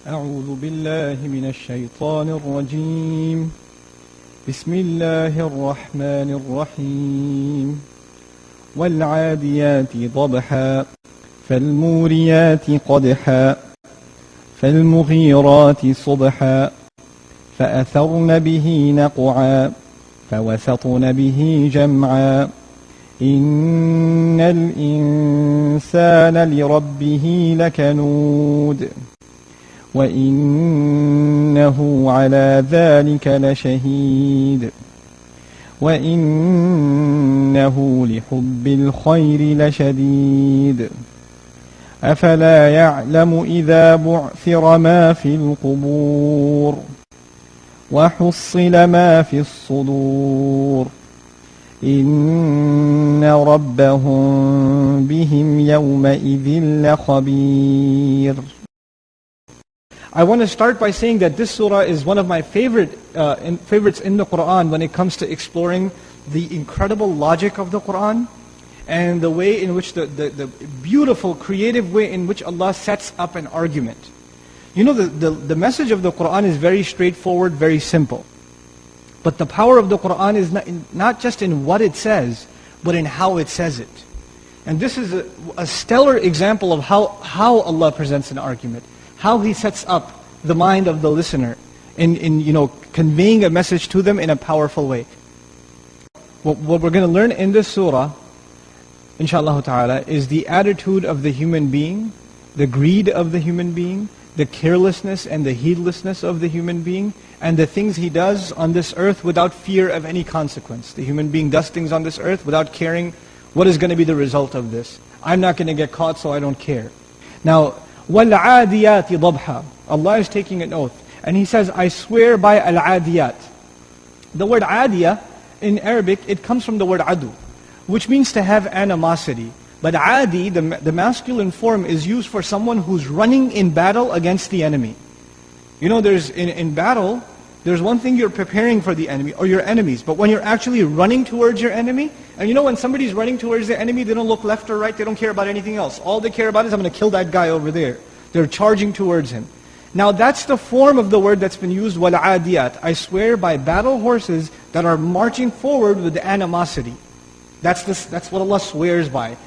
أعوذ بالله من الشيطان الرجيم بسم الله الرحمن الرحيم والعاديات ضبحا فالموريات قدحا فالمغيرات صبحا فأثرن به نقعا فوسطن به جمعا إن الإنسان لربه لكنود وإنه على ذلك لشهيد وإنه لحب الخير لشديد أفلا يعلم إذا بعثر ما في القبور وحصل ما في الصدور إن ربهم بهم يومئذ لخبير. I want to start by saying that this surah is one of my favorites in the Quran when it comes to exploring the incredible logic of the Quran and the way in which the beautiful, creative way in which Allah sets up an argument. You know, the message of the Quran is very straightforward, very simple. But the power of the Quran is not just in what it says, but in how it says it. And this is a stellar example of how Allah presents an argument. How He sets up the mind of the listener in conveying a message to them in a powerful way. What we're going to learn in this surah, inshallah ta'ala, is the attitude of the human being, the greed of the human being, the carelessness and the heedlessness of the human being, and the things he does on this earth without fear of any consequence. The human being does things on this earth without caring what is going to be the result of this. I'm not going to get caught, so I don't care. Now, وَالْعَادِيَاتِ ضَبْحًا. Allah is taking an oath. And He says, I swear by al-adiyat. The word adiyah, in Arabic, it comes from the word adu, which means to have animosity. But adi, the masculine form, is used for someone who's running in battle against the enemy. You know, in battle, there's one thing you're preparing for the enemy, or your enemies. But when you're actually running towards your enemy, and you know when somebody's running towards the enemy, they don't look left or right, they don't care about anything else. All they care about is, I'm going to kill that guy over there. They're charging towards him. Now that's the form of the word that's been used, وَالْعَادِيَاتِ. I swear by battle horses that are marching forward with animosity. That's what Allah swears by.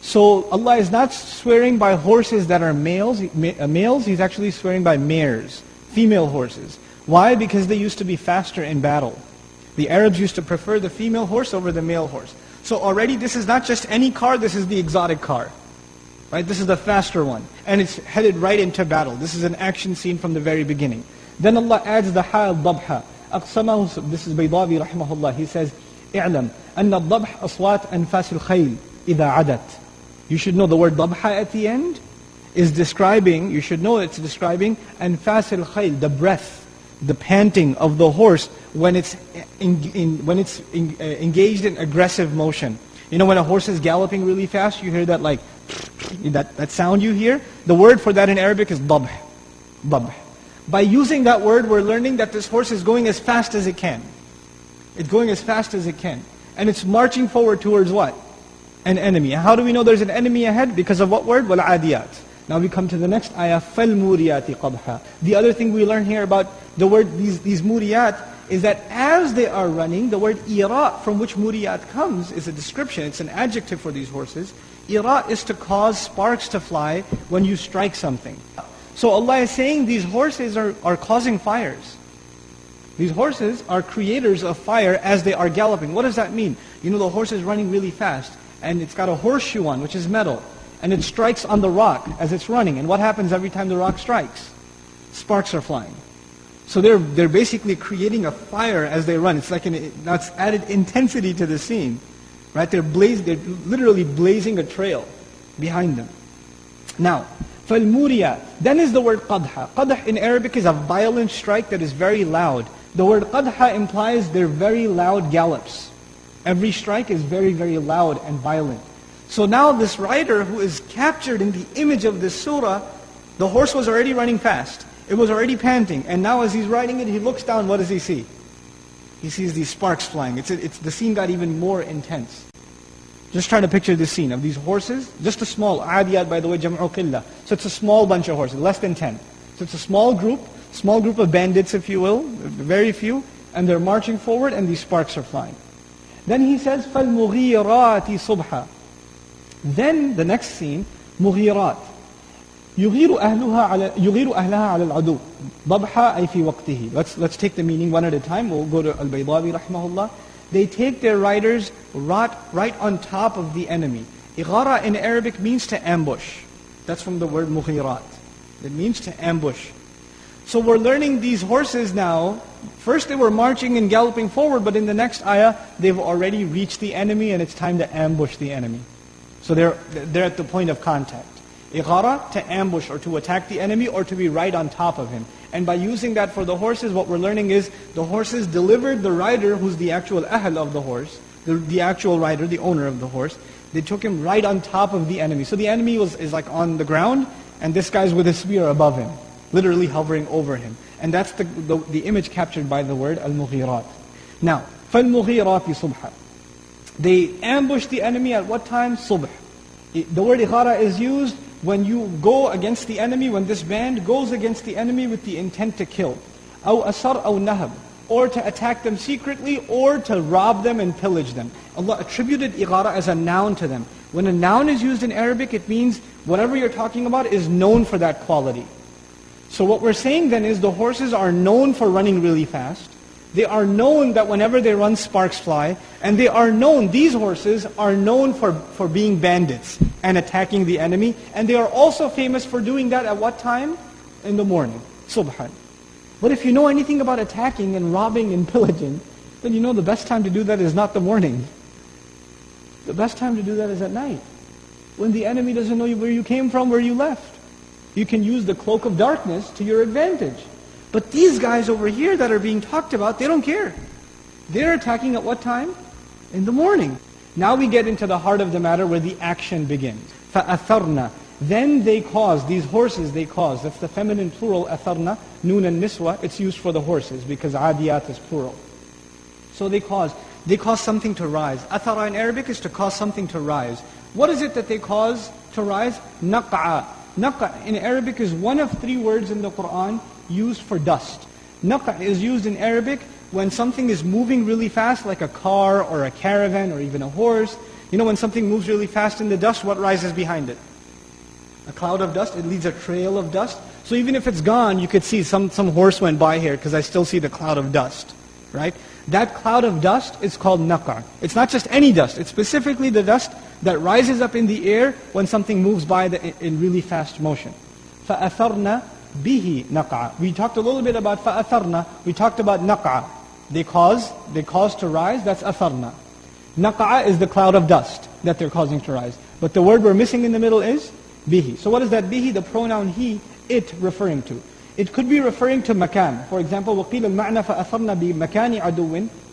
So Allah is not swearing by horses that are males, He's actually swearing by mares, female horses. Why? Because they used to be faster in battle. The Arabs used to prefer the female horse over the male horse. So already this is not just any car, this is the exotic car. Right? This is the faster one. And it's headed right into battle. This is an action scene from the very beginning. Then Allah adds the ha'al dabha. أقسمه, this is Baydawi rahimahullah. He says, اعلم أن الضبح أصوات أنفاس الخيل إذا عدت. You should know the word dabha at the end is describing, you should know it's describing أنفاس الخيل, the breath, the panting of the horse when it's engaged in aggressive motion. You know when a horse is galloping really fast, you hear that like, that sound you hear? The word for that in Arabic is dabh. Dabh. By using that word, we're learning that this horse is going as fast as it can. It's going as fast as it can. And it's marching forward towards what? An enemy. How do we know there's an enemy ahead? Because of what word? وَالْعَادِيَاتِ. Now we come to the next ayah, فَالْمُورِيَاتِ قَدْحًا. The other thing we learn here about the word, these muriyat, is that as they are running, the word ira, from which muriyat comes, is a description, it's an adjective for these horses. Ira is to cause sparks to fly when you strike something. So Allah is saying these horses are causing fires. These horses are creators of fire as they are galloping. What does that mean? You know the horse is running really fast, and it's got a horseshoe on, which is metal. And it strikes on the rock as it's running. And what happens every time the rock strikes? Sparks are flying. So they're basically creating a fire as they run. It's like that's added intensity to the scene. Right? They're literally blazing a trail behind them. Now, فَالْمُورِيَاتِ. Then is the word qadha. Qadh in Arabic is a violent strike that is very loud. The word qadha implies they're very loud gallops. Every strike is very, very loud and violent. So now this rider who is captured in the image of this surah, the horse was already running fast. It was already panting. And now as he's riding it, he looks down, what does he see? He sees these sparks flying. The scene got even more intense. Just try to picture this scene of these horses. Just a small, adiyat by the way, jam'u qillah. So it's a small bunch of horses, less than 10. So it's a small group of bandits, if you will, very few, and they're marching forward and these sparks are flying. Then he says, فَالْمُغِيرَاتِ صُبْحًا. Then the next scene, مُغِيرات. يغير أهلها على العدو ضبحا أي في وقته. Let's take the meaning one at a time. We'll go to Al-Baydawi rahimahullah. They take their riders right on top of the enemy. Ighara in Arabic means to ambush. That's from the word mughirat. It means to ambush. So we're learning these horses now. First they were marching and galloping forward, but in the next ayah, they've already reached the enemy and it's time to ambush the enemy. So they're at the point of contact. Ighara, to ambush or to attack the enemy or to be right on top of him. And by using that for the horses, what we're learning is the horses delivered the rider, who's the actual ahl of the horse, the actual rider, the owner of the horse. They took him right on top of the enemy. So the enemy is like on the ground, and this guy's with a spear above him, literally hovering over him. And that's the image captured by the word al-mughirat. Now, فَالْمُغِيرَاتِ صُبْحًا. They ambushed the enemy at what time? Subh. The word ighara is used when you go against the enemy, when this band goes against the enemy with the intent to kill. أو أسر أو نهب. Or to attack them secretly, or to rob them and pillage them. Allah attributed ighara as a noun to them. When a noun is used in Arabic, it means whatever you're talking about is known for that quality. So what we're saying then is the horses are known for running really fast. They are known that whenever they run, sparks fly. And they are known, these horses are known for being bandits and attacking the enemy. And they are also famous for doing that at what time? In the morning. Subhan. But if you know anything about attacking and robbing and pillaging, then you know the best time to do that is not the morning. The best time to do that is at night. When the enemy doesn't know where you came from, where you left. You can use the cloak of darkness to your advantage. But these guys over here that are being talked about, they don't care. They're attacking at what time? In the morning. Now we get into the heart of the matter where the action begins. فَأَثَرْنَا. Then they cause, these horses they cause. That's the feminine plural, atharna, noon and niswa. It's used for the horses because adiyat is plural. So they cause something to rise. Athara in Arabic is to cause something to rise. What is it that they cause to rise? Naq'a. Naq'a in Arabic is one of three words in the Quran used for dust. Naq'a is used in Arabic when something is moving really fast, like a car or a caravan or even a horse. You know when something moves really fast in the dust, what rises behind it? A cloud of dust, it leaves a trail of dust. So even if it's gone, you could see some horse went by here because I still see the cloud of dust, right? That cloud of dust is called naq'a. It's not just any dust, it's specifically the dust that rises up in the air when something moves by in really fast motion. فَأَثَرْنَا بِهِ نَقْعَ. We talked a little bit about فَأَثَرْنَا, we talked about naq'a. They cause to rise, that's atharna. Naq'a is the cloud of dust that they're causing to rise. But the word we're missing in the middle is bihi. So what is that bihi? The pronoun he, it referring to. It could be referring to makan. For example, وَقِيلَ الْمَعْنَى فَأَثَرْنَا بِمَكَانِ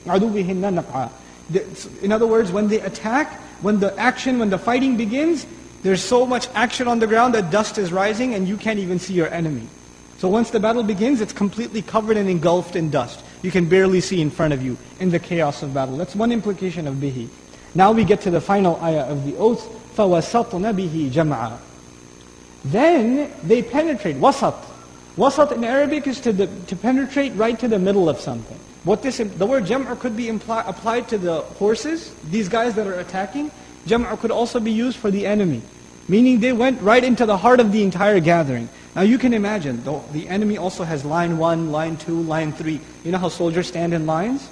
عَدُوِّهِنَّ نَقْعَ. In other words, when they attack, when the fighting begins, there's so much action on the ground that dust is rising and you can't even see your enemy. So once the battle begins, it's completely covered and engulfed in dust. You can barely see in front of you in the chaos of battle. That's one implication of bihi. Now we get to the final ayah of the oath. فَوَسَطْنَ بِهِ جَمْعًا. Then they penetrate. Wasat. Wasat in Arabic is to penetrate right to the middle of something. The word jam'a could be applied to the horses, these guys that are attacking. Jam'a could also be used for the enemy. Meaning they went right into the heart of the entire gathering. Now you can imagine, the enemy also has line 1, line 2, line 3. You know how soldiers stand in lines?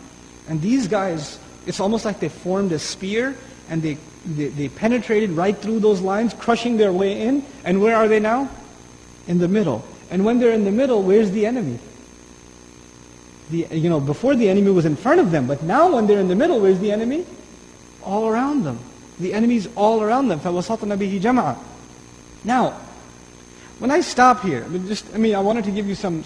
And these guys, it's almost like they formed a spear and they penetrated right through those lines, crushing their way in. And where are they now? In the middle. And when they're in the middle, where's the enemy? Before the enemy was in front of them, but now when they're in the middle, where's the enemy? All around them. The enemy's all around them. فَوَسَطْنَ بِهِ جَمْعًا. Now, when I stop here, I wanted to give you some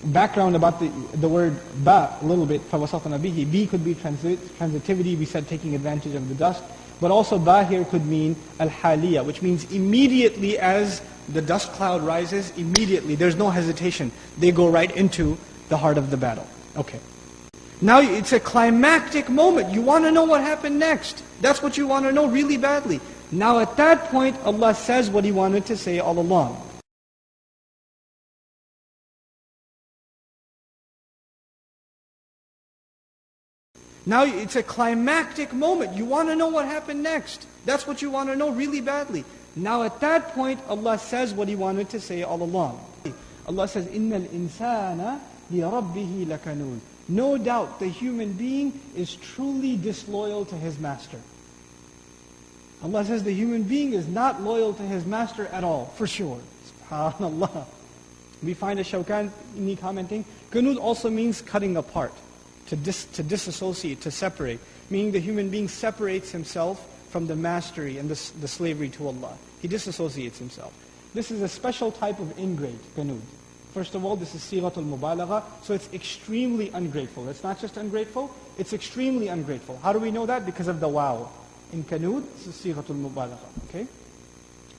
background about the word ba a little bit. فَوَسَطْنَ بِهِ. Bi could be transitivity, we said taking advantage of the dust. But also ba here could mean al-haliya, which means immediately as the dust cloud rises, immediately, there's no hesitation. They go right into the heart of the battle. Okay. Now it's a climactic moment. You want to know what happened next. That's what you want to know really badly. Now at that point, Allah says what He wanted to say all along. Now it's a climactic moment. You want to know what happened next. That's what you want to know really badly. Now at that point, Allah says what He wanted to say all along. Allah says, إِنَّ الْإِنسَانَ لِرَبِّهِ لَكَنُودٌ. No doubt the human being is truly disloyal to his master. Allah says the human being is not loyal to his master at all, for sure. SubhanAllah. We find a Shawkani commenting, Qanud also means cutting apart, to disassociate, to separate. Meaning the human being separates himself from the mastery and the slavery to Allah. He disassociates himself. This is a special type of ingrate, Qanud. First of all, this is sighatul mubalagha, so it's extremely ungrateful. It's not just ungrateful, it's extremely ungrateful. How do we know that? Because of the wow. In Qanud, this is sighatul mubalagha, okay?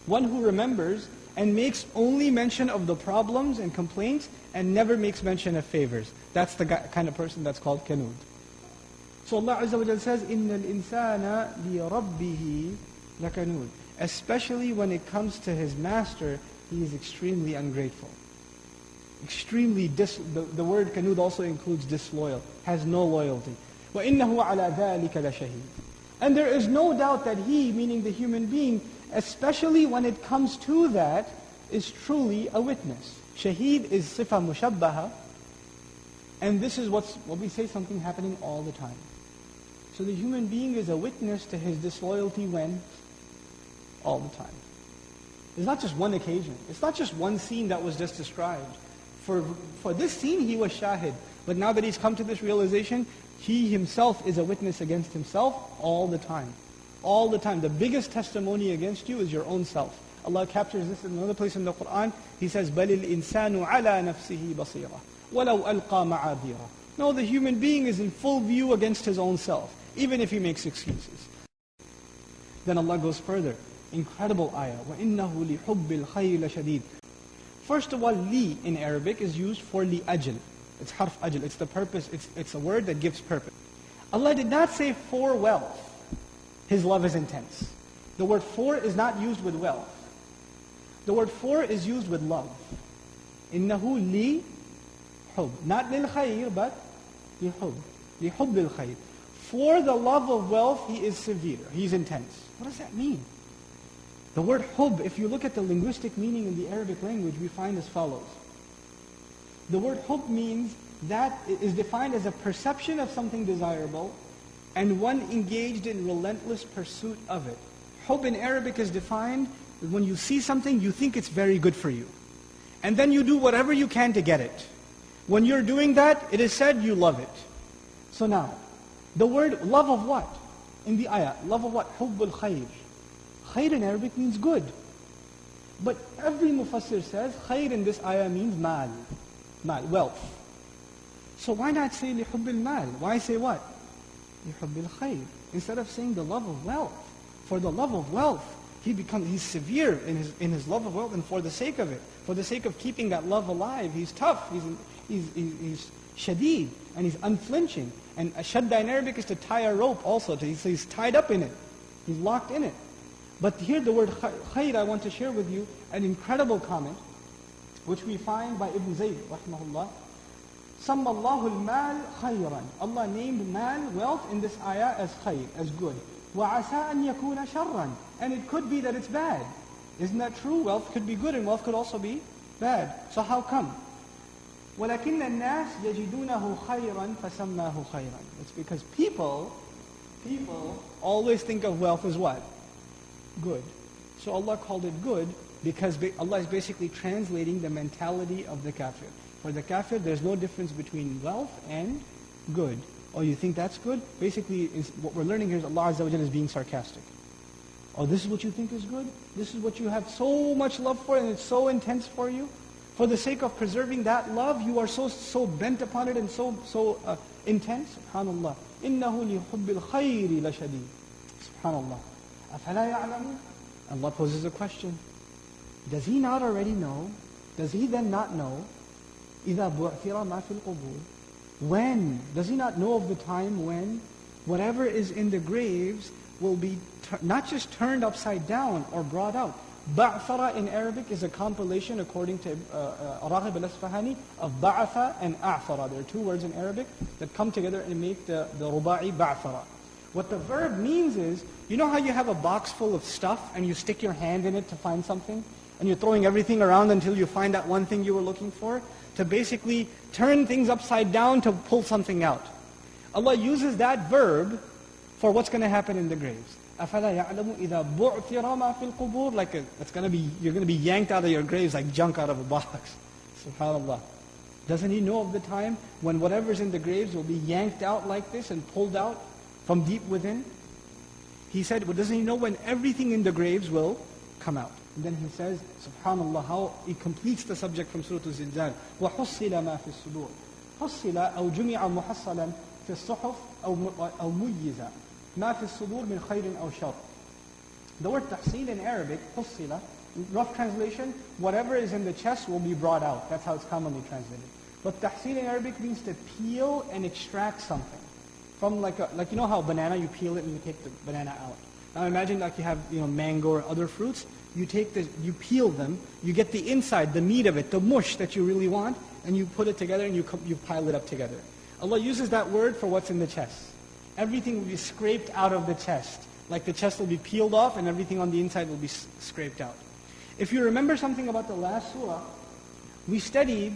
One who remembers and makes only mention of the problems and complaints and never makes mention of favors. That's the kind of person that's called Qanud. So Allah Azza wa Jalla says, إِنَّ الْإِنسَانَ لِرَبِّهِ لَكَنُودٌ. Especially when it comes to his master, he is extremely ungrateful. Extremely, the word Qanud also includes disloyal, has no loyalty. وَإِنَّهُ عَلَى ذَلِكَ لَشَهِيدٌ. And there is no doubt that he, meaning the human being, especially when it comes to that, is truly a witness. Shaheed is sifa mushabbaha, and this is what we say something happening all the time. So the human being is a witness to his disloyalty when? All the time. It's not just one occasion. It's not just one scene that was just described. For this scene, he was shahid. But now that he's come to this realization, he himself is a witness against himself all the time. All the time. The biggest testimony against you is your own self. Allah captures this in another place in the Quran. He says, بَلِ الْإِنسَانُ عَلَى نَفْسِهِ بَصِيرًا وَلَوْ أَلْقَى مَعَاذِيرًا. No, the human being is in full view against his own self, even if he makes excuses. Then Allah goes further. Incredible ayah. وَإِنَّهُ لِحُبِّ الْخَيْرِ لَشَدِيدٌ. First of all, li in Arabic is used for li ajl. It's harf ajl. It's the purpose. It's a word that gives purpose. Allah did not say for wealth. His love is intense. The word for is not used with wealth. The word for is used with love. إِنَّهُ li hub. Not lil khayr, but li hub. Li hubbil khayr. For the love of wealth, he is severe. He's intense. What does that mean? The word hub, if you look at the linguistic meaning in the Arabic language, we find as follows. The word hub means that it is defined as a perception of something desirable and one engaged in relentless pursuit of it. Hub in Arabic is defined when you see something, you think it's very good for you. And then you do whatever you can to get it. When you're doing that, it is said you love it. So now, the word love of what? In the ayah, love of what? Hubbul khayr. Khayr in Arabic means good. But every mufassir says, khayr in this ayah means mal, wealth. So why not say lihubbil mal? Why say what? Lihubbil khayr. Instead of saying the love of wealth. For the love of wealth, he's severe in his love of wealth, and for the sake of it, for the sake of keeping that love alive, he's tough, he's shadeed, and he's unflinching. And shadda in Arabic is to tie a rope also, so he's tied up in it. He's locked in it. But here the word khayr, I want to share with you an incredible comment, which we find by Ibn Zayd, rahimahullah. سَمَّ اللَّهُ الْمَالِ خَيْرًا. Allah named mal, wealth, in this ayah as khayr, as good. وَعَسَىٰ أَن يَكُونَ شَرًّا. And it could be that it's bad. Isn't that true? Wealth could be good and wealth could also be bad. So how come? وَلَكِنَّ النَّاسِ يَجِدُونَهُ خَيْرًا فَسَمَّاهُ خَيْرًا. It's because people always think of wealth as what? Good. So Allah called it good because Allah is basically translating the mentality of the kafir. For the kafir, there's no difference between wealth and good. Oh, you think that's good? Basically, what we're learning here is Allah Azza wa Jalla is being sarcastic. Oh, this is what you think is good? This is what you have so much love for and it's so intense for you? For the sake of preserving that love, you are so bent upon it and so intense? SubhanAllah. إِنَّهُ لِحُبِّ الْخَيْرِ لَشَدِيدٌ. SubhanAllah. أَفَلَا يَعْلَمُ? Allah poses a question. Does he not already know? Does he then not know? إِذَا بُعْثِرَ مَا فِي الْقُبُورِ. When? Does he not know of the time when whatever is in the graves will be not just turned upside down or brought out, Ba'thara in Arabic is a compilation, according to Raghib al-Asfahani, of ba'atha and a'thara. There are two words in Arabic that come together and make the ruba'i ba'thara. What the verb means is, you know how you have a box full of stuff and you stick your hand in it to find something? And you're throwing everything around until you find that one thing you were looking for? To basically turn things upside down to pull something out. Allah uses that verb for what's going to happen in the graves. أَفَلَا يَعْلَمُ إِذَا بُعْثِرَ مَا فِي الْقُبُورِ Like you're going to be yanked out of your graves like junk out of a box. SubhanAllah. Doesn't he know of the time when whatever's in the graves will be yanked out like this and pulled out from deep within? He said, well, doesn't he know when everything in the graves will come out? And then he says, SubhanAllah, how he completes the subject from Surah Al-Zilzal. وَحُصِّلَ مَا فِي الصُّدُورِ حُصِّلَ أو جُمِعَ مُحَصَّلًا في الصحف أو مُيِّزًا ما في الصدور من خير أو شر. The word tahsil in Arabic, حُصِّلَ, rough translation, whatever is in the chest will be brought out. That's how it's commonly translated. But tahsil in Arabic means to peel and extract something. From like you know how banana, you peel it and you take the banana out. Now imagine like you have mango or other fruits. You peel them, you get the inside, the meat of it, the mush that you really want, and you put it together and you pile it up together. Allah uses that word for what's in the chest. Everything will be scraped out of the chest. Like the chest will be peeled off and everything on the inside will be scraped out. If you remember something about the last surah, we studied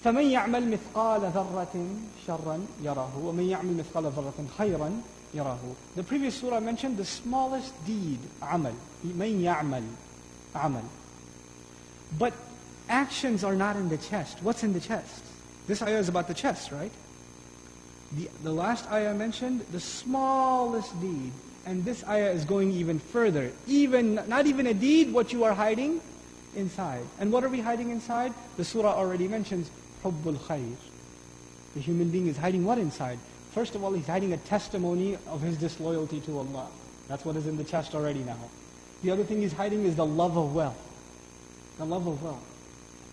فَمَنْ يَعْمَلْ مِثْقَالَ ذَرَّةٍ شَرًّا يَرَهُ وَمَنْ يَعْمَلْ مِثْقَالَ ذَرَّةٍ خَيْرًا يَرَهُ. The previous surah mentioned the smallest deed, amal. مَنْ يَعْمَلْ amal. But actions are not in the chest. What's in the chest? This ayah is about the chest, right? The last ayah mentioned the smallest deed. And this ayah is going even further. Not even a deed, what you are hiding inside. And what are we hiding inside? The surah already mentions hubbul khair. The human being is hiding what inside? First of all, he's hiding a testimony of his disloyalty to Allah. That's what is in the chest already now. The other thing he's hiding is the love of wealth. The love of wealth.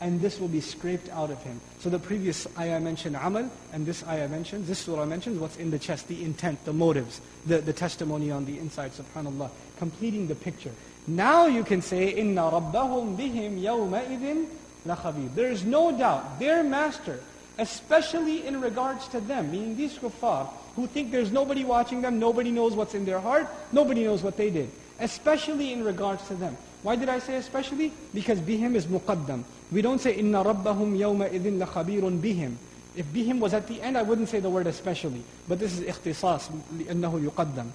And this will be scraped out of him. So the previous ayah mentioned amal, and this surah mentions what's in the chest, the intent, the motives, the testimony on the inside, subhanAllah, completing the picture. Now you can say, إِنَّ رَبَّهُمْ بِهِمْ يَوْمَئِذٍ لَخَبِيرٌ. There is no doubt, their master, especially in regards to them, meaning these kuffar, who think there's nobody watching them, nobody knows what's in their heart, nobody knows what they did. Especially in regards to them. Why did I say especially? Because bihim is muqaddam. We don't say inna rabbahum yawma idhin la khabirun bihim. If bihim was at the end, I wouldn't say the word especially. But this is ikhtisas, لأنه يقدم.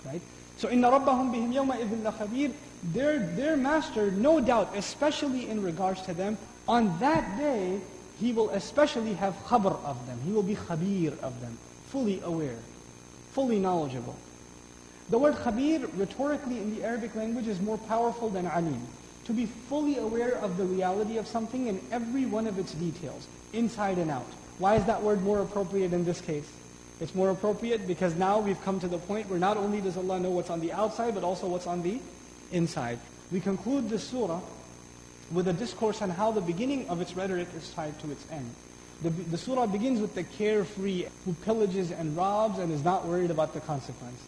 Right? So inna rabbahum bihim yawma idhin la khabir. Their master, no doubt, especially in regards to them, on that day, he will especially have khabar of them. He will be khabir of them. Fully aware. Fully knowledgeable. The word khabir, rhetorically in the Arabic language, is more powerful than alim. To be fully aware of the reality of something in every one of its details, inside and out. Why is that word more appropriate in this case? It's more appropriate because now we've come to the point where not only does Allah know what's on the outside, but also what's on the inside. We conclude this surah with a discourse on how the beginning of its rhetoric is tied to its end. The surah begins with the carefree who pillages and robs and is not worried about the consequence.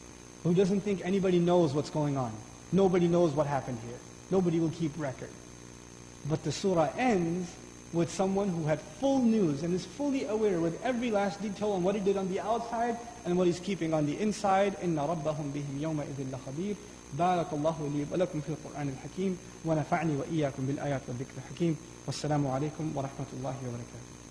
Who doesn't think anybody knows what's going on. Nobody knows what happened here. Nobody will keep record. But the surah ends with someone who had full news and is fully aware with every last detail on what he did on the outside and what he's keeping on the inside. إِنَّ رَبَّهُمْ بِهِمْ يَوْمَئِذٍ لَخَبِيرٌ بارك الله لي ولكم في القرآن الحكيم ونفعني وإياكم بالآيات والذكر الحكيم والسلام عليكم ورحمة الله وبركاته.